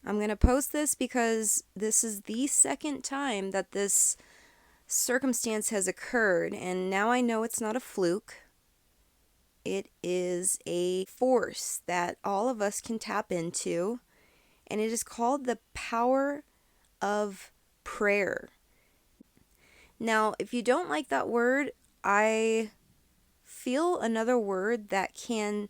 I'm going to post this because this is the second time that this circumstance has occurred, and now I know it's not a fluke. It is a force that all of us can tap into, and it is called the power of prayer. Now, if you don't like that word, I feel another word that can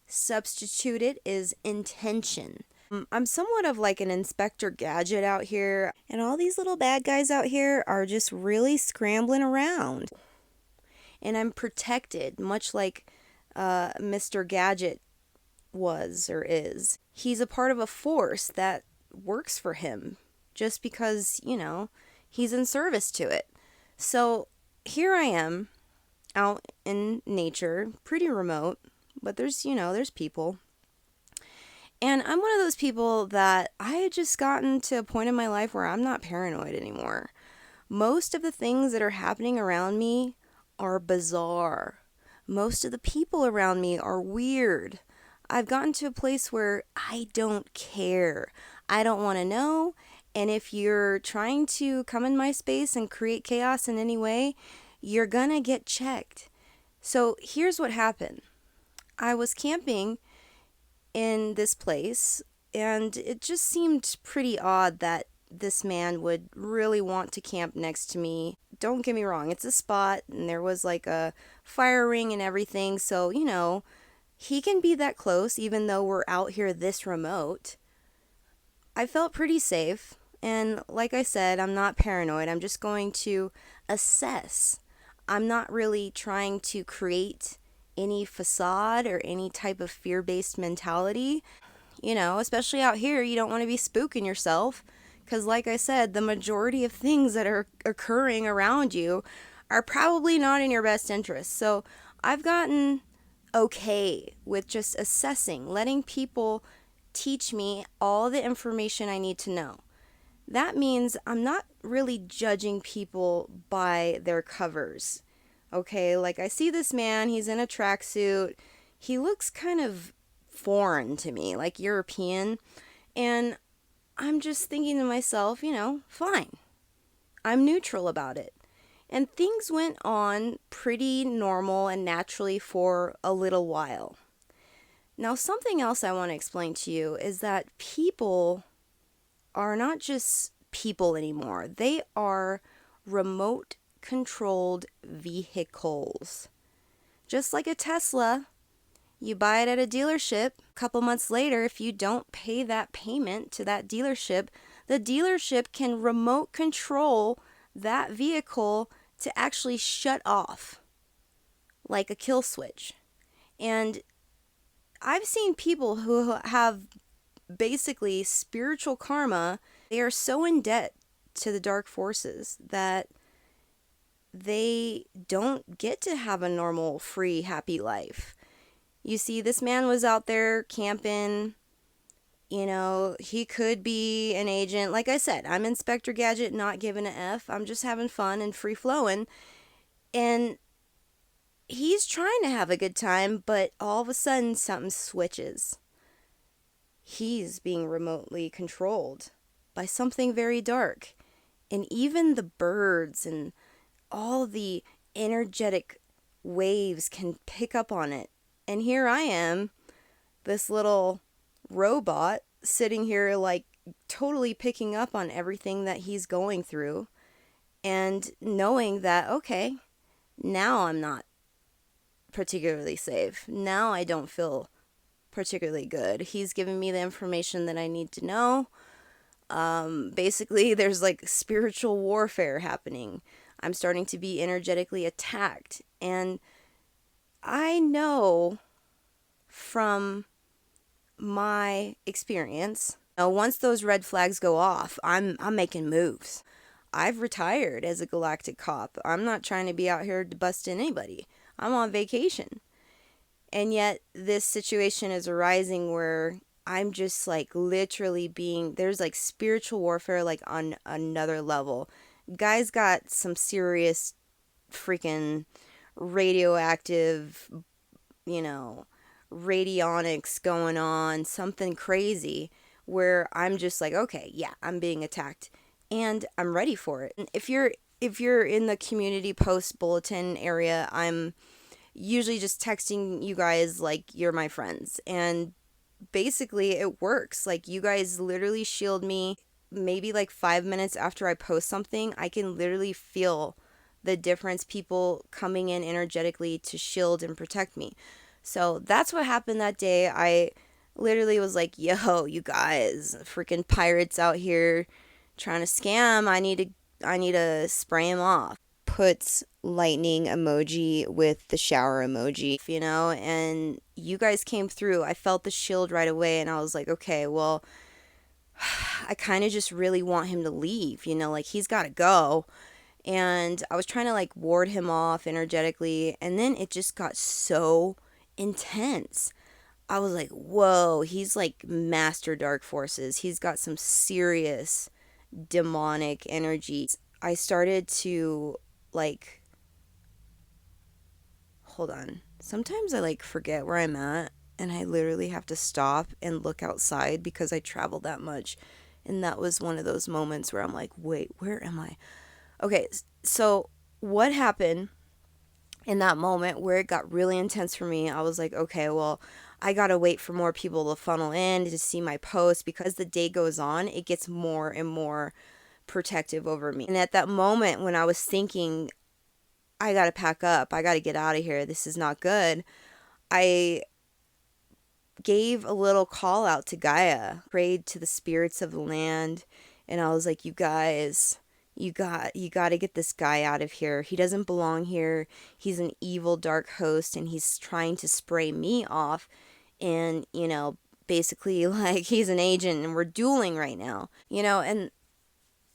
substitute it is intention. I'm somewhat of like an Inspector Gadget out here, and all these little bad guys out here are just really scrambling around. And I'm protected, much like Mr. Gadget was or is. He's a part of a force that works for him just because, he's in service to it. So here I am out in nature, pretty remote, but there's people. And I'm one of those people that I had just gotten to a point in my life where I'm not paranoid anymore. Most of the things that are happening around me are bizarre. Most of the people around me are weird. I've gotten to a place where I don't care. I don't want to know. And if you're trying to come in my space and create chaos in any way, you're gonna get checked. So here's what happened. I was camping in this place, and it just seemed pretty odd that this man would really want to camp next to me. Don't get me wrong, it's a spot, and there was like a fire ring and everything, so, he can be that close even though we're out here this remote. I felt pretty safe, and like I said, I'm not paranoid. I'm just going to assess. I'm not really trying to create any facade or any type of fear based mentality. Especially out here, you don't want to be spooking yourself. Because, like I said, the majority of things that are occurring around you are probably not in your best interest. So, I've gotten okay with just assessing, letting people teach me all the information I need to know. That means I'm not really judging people by their covers. Okay, like I see this man, he's in a tracksuit. He looks kind of foreign to me, like European. And I'm just thinking to myself, fine. I'm neutral about it. And things went on pretty normal and naturally for a little while. Now, something else I want to explain to you is that people are not just people anymore, they are remote controlled vehicles. Just like a Tesla, you buy it at a dealership. A couple months later, if you don't pay that payment to that dealership, the dealership can remote control that vehicle to actually shut off like a kill switch. And I've seen people who have basically spiritual karma. They are so in debt to the dark forces that they don't get to have a normal, free, happy life. You see, this man was out there camping. He could be an agent. Like I said, I'm Inspector Gadget, not giving a F. I'm just having fun and free flowing. And he's trying to have a good time, but all of a sudden something switches. He's being remotely controlled by something very dark. And even the birds and all the energetic waves can pick up on it. And here I am, this little robot, sitting here like totally picking up on everything that he's going through and knowing that, okay, now I'm not particularly safe. Now I don't feel particularly good. He's giving me the information that I need to know. Basically, there's like spiritual warfare happening. I'm starting to be energetically attacked. And I know from my experience, once those red flags go off, I'm making moves. I've retired as a galactic cop. I'm not trying to be out here to bust in anybody. I'm on vacation. And yet this situation is arising where I'm just like literally there's like spiritual warfare like on another level. Guys got some serious freaking radioactive, you know, radionics going on, something crazy, where I'm just like, okay, yeah, I'm being attacked and I'm ready for it. And if you're in the community post bulletin area, I'm usually just texting you guys like you're my friends. And basically it works. Like, you guys literally shield me. Maybe like 5 minutes after I post something, I can literally feel the difference, people coming in energetically to shield and protect me. So that's what happened that day. I literally was like, yo, you guys, freaking pirates out here trying to scam. I need to spray them off. Puts lightning emoji with the shower emoji, and you guys came through. I felt the shield right away, and I was like, okay, well, I kind of just really want him to leave, like he's got to go. And I was trying to like ward him off energetically, and then it just got so intense. I was like, whoa, he's like master dark forces. He's got some serious demonic energy. I started to like, hold on. Sometimes I like forget where I'm at, and I literally have to stop and look outside because I travel that much. And that was one of those moments where I'm like, wait, where am I? Okay, so what happened in that moment where it got really intense for me? I was like, okay, well, I gotta wait for more people to funnel in to see my post, because the day goes on, it gets more and more protective over me. And at that moment when I was thinking, I gotta pack up, I gotta get out of here, this is not good, I gave a little call out to Gaia, prayed to the spirits of the land, and I was like, you guys, you got to get this guy out of here. He doesn't belong here. He's an evil dark host, and he's trying to spray me off, and basically like he's an agent and we're dueling right now. And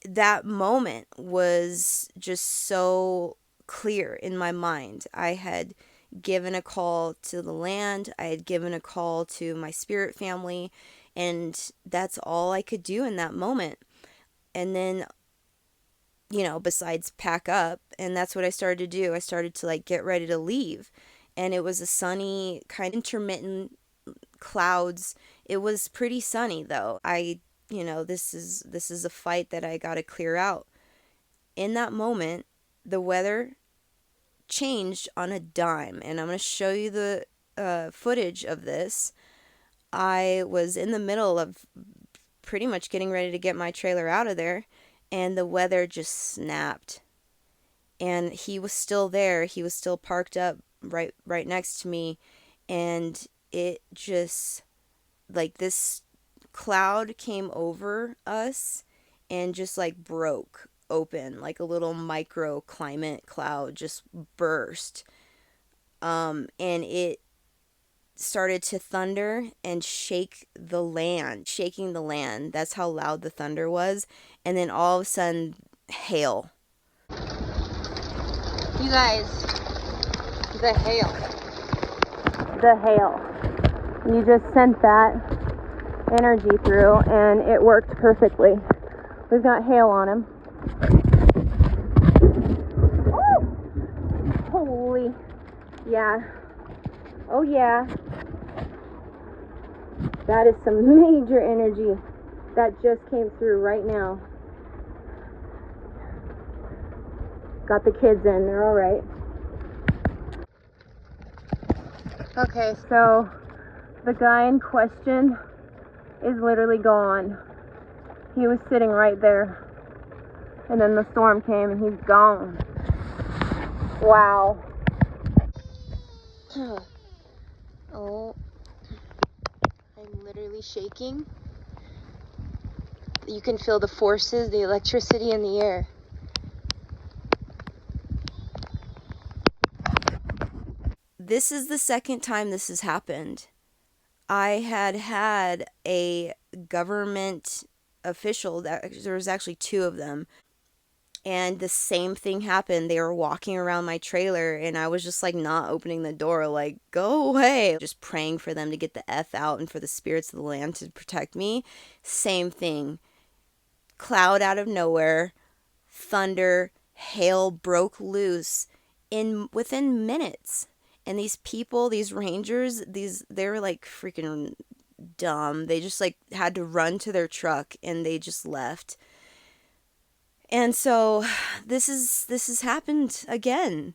that moment was just so clear in my mind. I had given a call to the land, I had given a call to my spirit family, and that's all I could do in that moment. And then, besides pack up, and that's what I started to do. I started to like get ready to leave. And it was a sunny, kind of intermittent clouds. It was pretty sunny though. This is a fight that I got to clear out. In that moment, the weather changed on a dime, and I'm going to show you the footage of this. I was in the middle of pretty much getting ready to get my trailer out of there, and the weather just snapped. And he was still there. He was still parked up right next to me, and it just, like, this cloud came over us and just like broke open, like a little microclimate cloud just burst. And it started to thunder and shaking the land. That's how loud the thunder was. And then all of a sudden, hail. You guys, the hail. The hail. You just sent that energy through, and it worked perfectly. We've got hail on him. Oh! Holy. Yeah. Oh yeah. That is some major energy that just came through right now. Got the kids in, they're alright. Okay, so the guy in question is literally gone. He was sitting right there, and then the storm came and he's gone. Wow. Oh, I'm literally shaking. You can feel the forces, the electricity in the air. This is the second time this has happened. I had a government official, that there was actually two of them, and the same thing happened. They were walking around my trailer, and I was just like not opening the door, like, go away, just praying for them to get the F out and for the spirits of the land to protect me. Same thing. Cloud out of nowhere, thunder, hail broke loose within minutes. And these people, these rangers, they were like freaking dumb. They just like had to run to their truck and they just left. And so this has happened again.